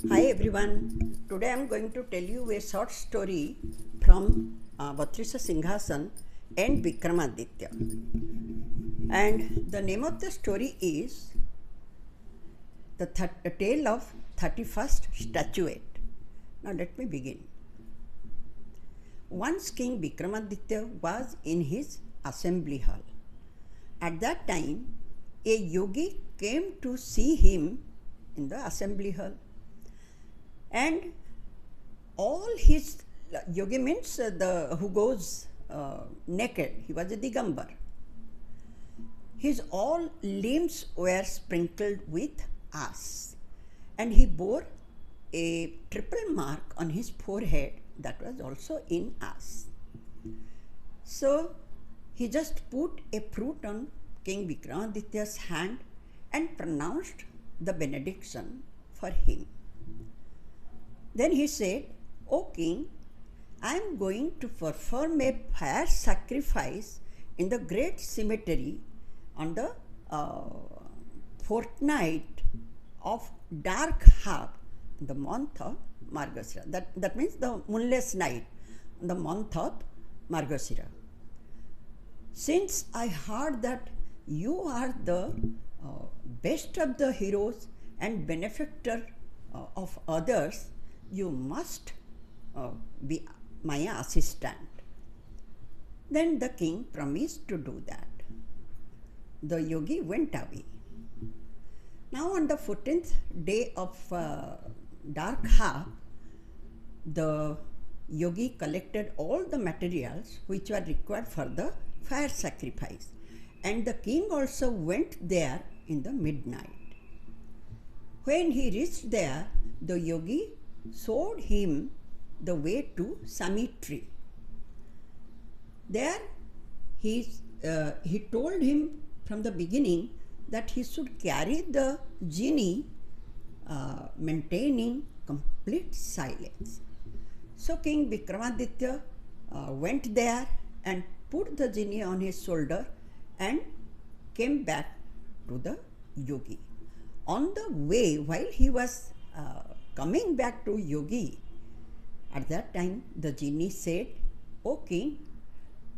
Hi everyone. Today I am going to tell you a short story from Vatrisha Simhasana and Vikramaditya. And the name of the story is the Tale of 31st Statuette. Now let me begin. Once King Vikramaditya was in his assembly hall. At that time, a yogi came to see him in the assembly hall. And all his yogi means the who goes naked. He was a digambar. His all limbs were sprinkled with ash, and he bore a triple mark on his forehead that was also in ash. So he just put a fruit on King Vikramaditya's hand and pronounced the benediction for him. Then he said, "O king, I am going to perform a fire sacrifice in the great cemetery on the fortnight of dark half, the month of Margashira. That means the moonless night, the month of Margashira. Since I heard that you are the best of the heroes and benefactor of others, you must be my assistant." Then the king promised to do that. The yogi went away. Now on the 14th day of dark half, the yogi collected all the materials which were required for the fire sacrifice, and the king also went there in the midnight. When he reached there, the yogi showed him the way to cemetery. There he told him from the beginning that he should carry the genie maintaining complete silence. So King Vikramaditya went there and put the genie on his shoulder and came back to the yogi. On the way, while he was coming back to yogi, at that time the genie said, "O king,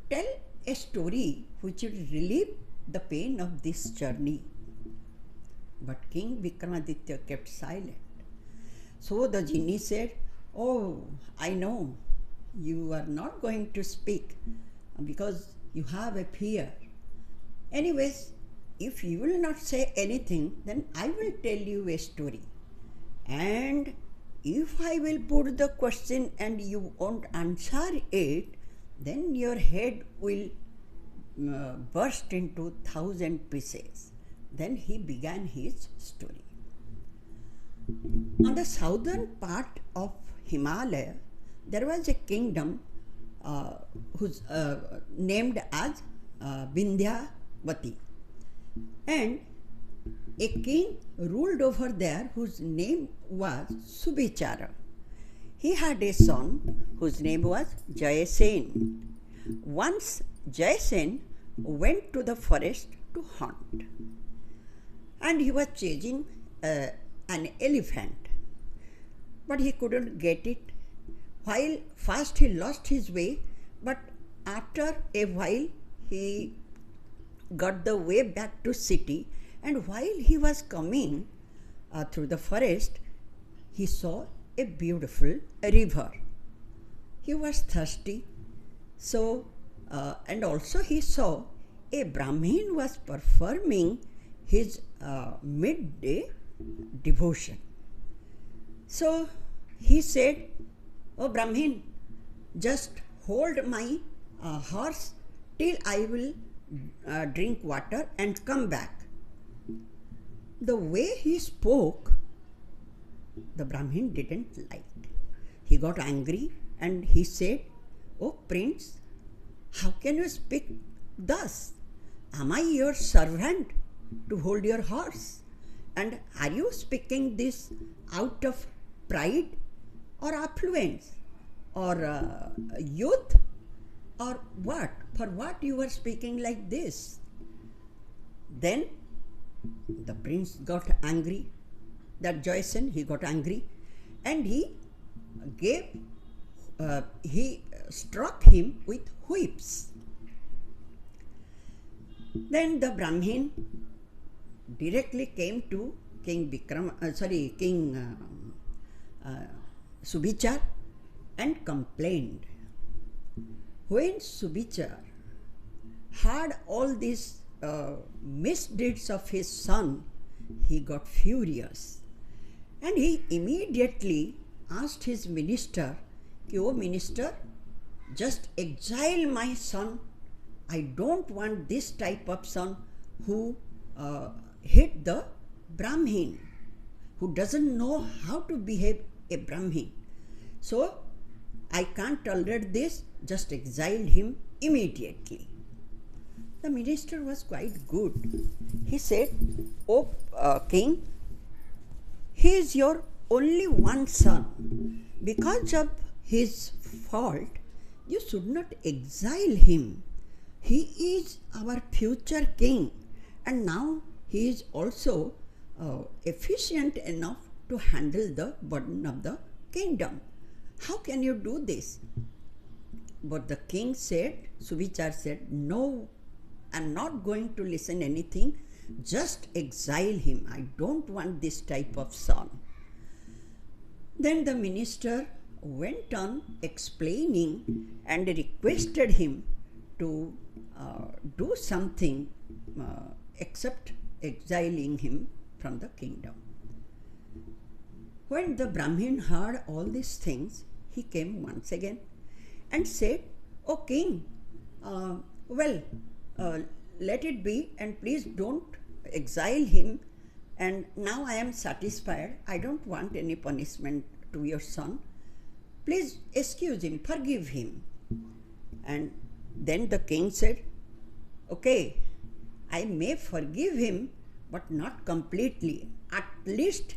tell a story which will relieve the pain of this journey." But King Vikramaditya kept silent. So the genie said, "Oh, I know you are not going to speak because you have a fear. Anyways, if you will not say anything, then I will tell you a story. And if I will put the question and you won't answer it, then your head will burst into 1,000 pieces." Then he began his story. On the southern part of Himalaya, there was a kingdom whose named as Vindhyavati, and a king ruled over there whose name was Subichara. He had a son whose name was Jayasen. Once Jayasen went to the forest to hunt, and he was chasing an elephant, but he couldn't get it. While first he lost his way, but after a while he got the way back to city, and while he was coming through the forest, he saw a beautiful river. He was thirsty, so and also he saw a Brahmin was performing his midday devotion. So he said, "Oh Brahmin, just hold my horse till I will drink water and come back." The way he spoke, the Brahmin didn't like. He got angry and he said, "Oh prince, how can you speak thus? Am I your servant to hold your horse? And are you speaking this out of pride or affluence or youth or what? For what you are speaking like this?" Then the prince got angry. That Jayasen, he got angry and gave he struck him with whips. Then the Brahmin directly came to King Subichar and complained. When Subichar heard all these misdeeds of his son, he got furious, and he immediately asked his minister, "O minister, just exile my son. I don't want this type of son who hit the Brahmin, who doesn't know how to behave a Brahmin. So I can't tolerate this, just exile him immediately." The minister was quite good. He said, "O king, he is your only one son. Because of his fault, you should not exile him. He is our future king, and now he is also efficient enough to handle the burden of the kingdom. How can you do this?" But the king said, Subichar said, "No, I'm not going to listen anything. Just exile him. I don't want this type of son." Then the minister went on explaining and requested him to do something except exiling him from the kingdom. When the Brahmin heard all these things, he came once again and said, "O king, let it be, and please don't exile him, and now I am satisfied. I don't want any punishment to your son. Please excuse him, forgive him." And then the king said, "Okay, I may forgive him, but not completely. At least,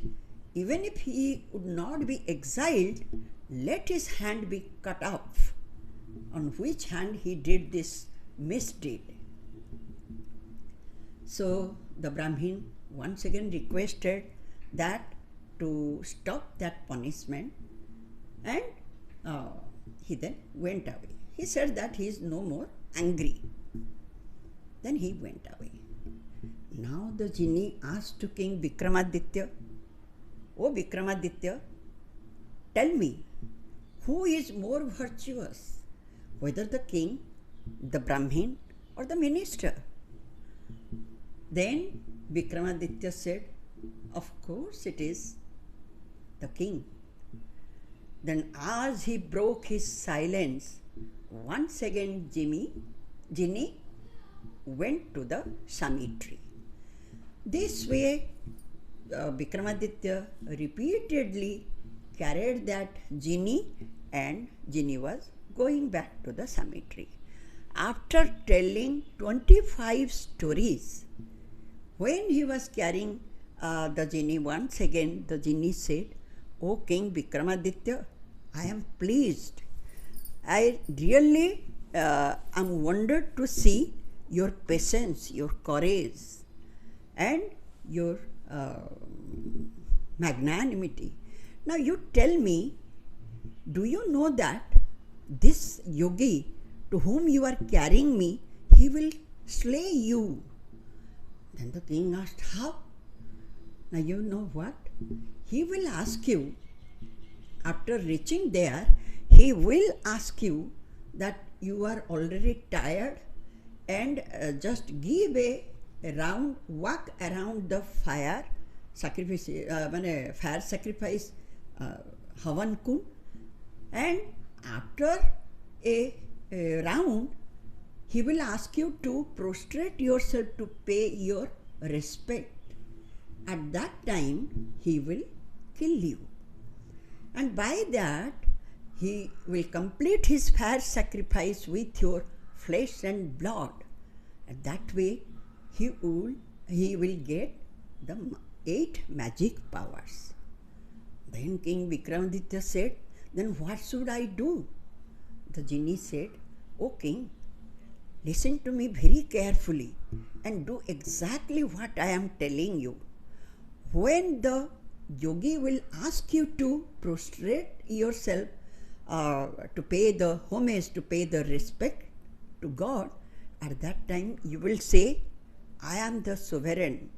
even if he would not be exiled, let his hand be cut off, on which hand he did this misdeed." So the Brahmin once again requested that to stop that punishment, and he then went away. He said that he is no more angry. Then he went away. Now the genie asked to King Vikramaditya, "O Vikramaditya, tell me, who is more virtuous, whether the king, the Brahmin, or the minister?" Then Vikramaditya said, "Of course it is the king." Then as he broke his silence, once again genie went to the Sami tree. This way Vikramaditya repeatedly carried that genie, and genie was going back to the Sami tree. After telling 25 stories, when he was carrying the genie once again, the genie said, "O King Vikramaditya, I am pleased. I really am wondered to see your patience, your courage, and your magnanimity. Now you tell me, do you know that this yogi to whom you are carrying me, he will slay you?" Then the king asked, "How?" Now you know what? He will ask you, after reaching there, he will ask you that you are already tired, and just give a round, walk around the fire sacrifice, fire sacrifice Havan Kund, and after a round, he will ask you to prostrate yourself to pay your respect. At that time, he will kill you. And by that, he will complete his fire sacrifice with your flesh and blood. And that way, he will get the 8 magic powers." Then King Vikramaditya said, "Then what should I do?" The genie said, "O king, listen to me very carefully and do exactly what I am telling you. When the yogi will ask you to prostrate yourself, to pay the homage, to pay the respect to God, at that time you will say, I am the sovereign.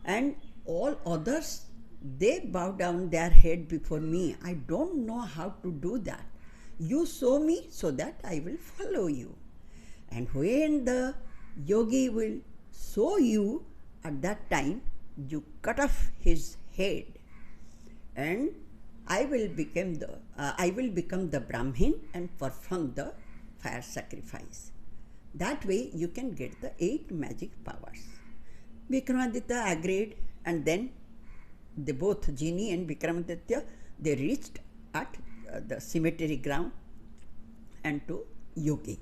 And all others, they bow down their head before me. I don't know how to do that. You show me so that I will follow you. And when the yogi will show you, at that time you cut off his head, and I will become the Brahmin and perform the fire sacrifice. That way you can get the 8 magic powers. Vikramaditya agreed, and then they both, genie and Vikramaditya, they reached at the cemetery ground and to yogi.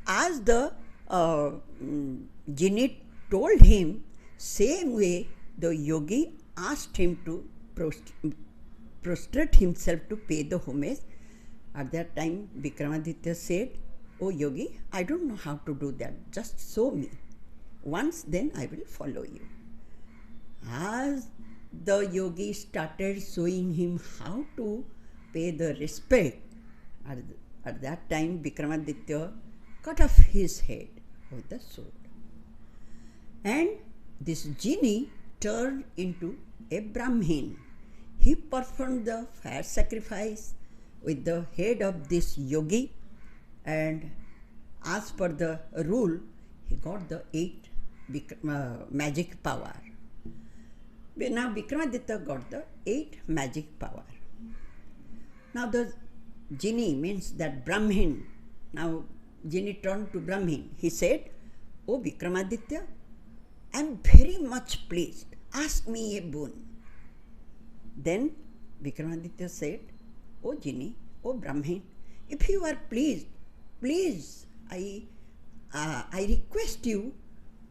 As the genie told him, same way the yogi asked him to prostrate himself to pay the homage. At that time Vikramaditya said, oh yogi, I don't know how to do that, just show me once, then I will follow you. As the yogi started showing him how to pay the respect, at that time Vikramaditya cut off his head with the sword. And this genie turned into a Brahmin. He performed the fire sacrifice with the head of this yogi, and as per the rule, he got the 8 magic power. Now Vikramaditya got the 8 magic power. Now the genie, means that Brahmin, now genie turned to Brahmin. He said, oh Vikramaditya, I am very much pleased. Ask me a boon. Then Vikramaditya said, oh genie, oh Brahmin, if you are pleased, please, I request you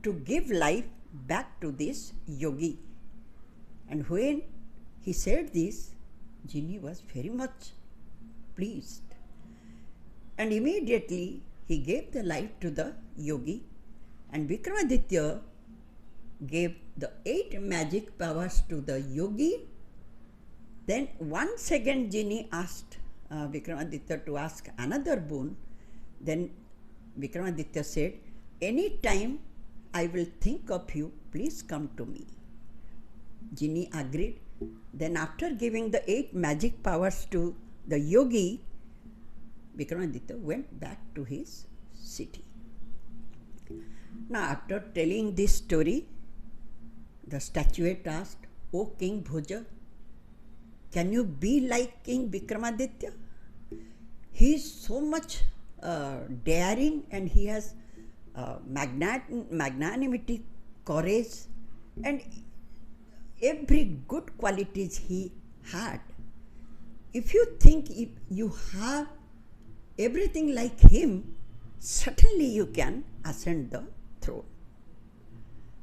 to give life back to this yogi. And when he said this, genie was very much pleased. And immediately he gave the life to the yogi, and Vikramaditya gave the 8 magic powers to the yogi. Then once again genie asked Vikramaditya to ask another boon. Then Vikramaditya said, any time I will think of you, please come to me. Genie agreed. Then after giving the 8 magic powers to the yogi, Vikramaditya went back to his city. Now after telling this story, the statuette asked, O King Bhoja, can you be like King Vikramaditya? He is so much daring, and he has magnanimity, courage, and every good qualities he had. If you think if you have everything like him, certainly you can ascend the throne.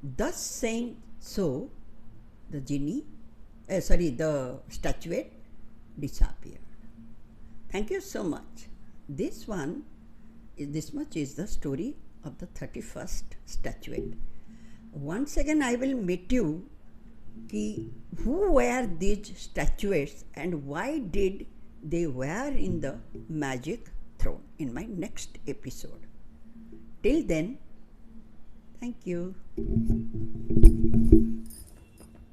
Thus saying so, the statuette disappeared. Thank you so much. This much is the story of the 31st statuette. Once again I will meet you who were these statuettes and why did they were in the magic throne in my next episode. Till then, thank you.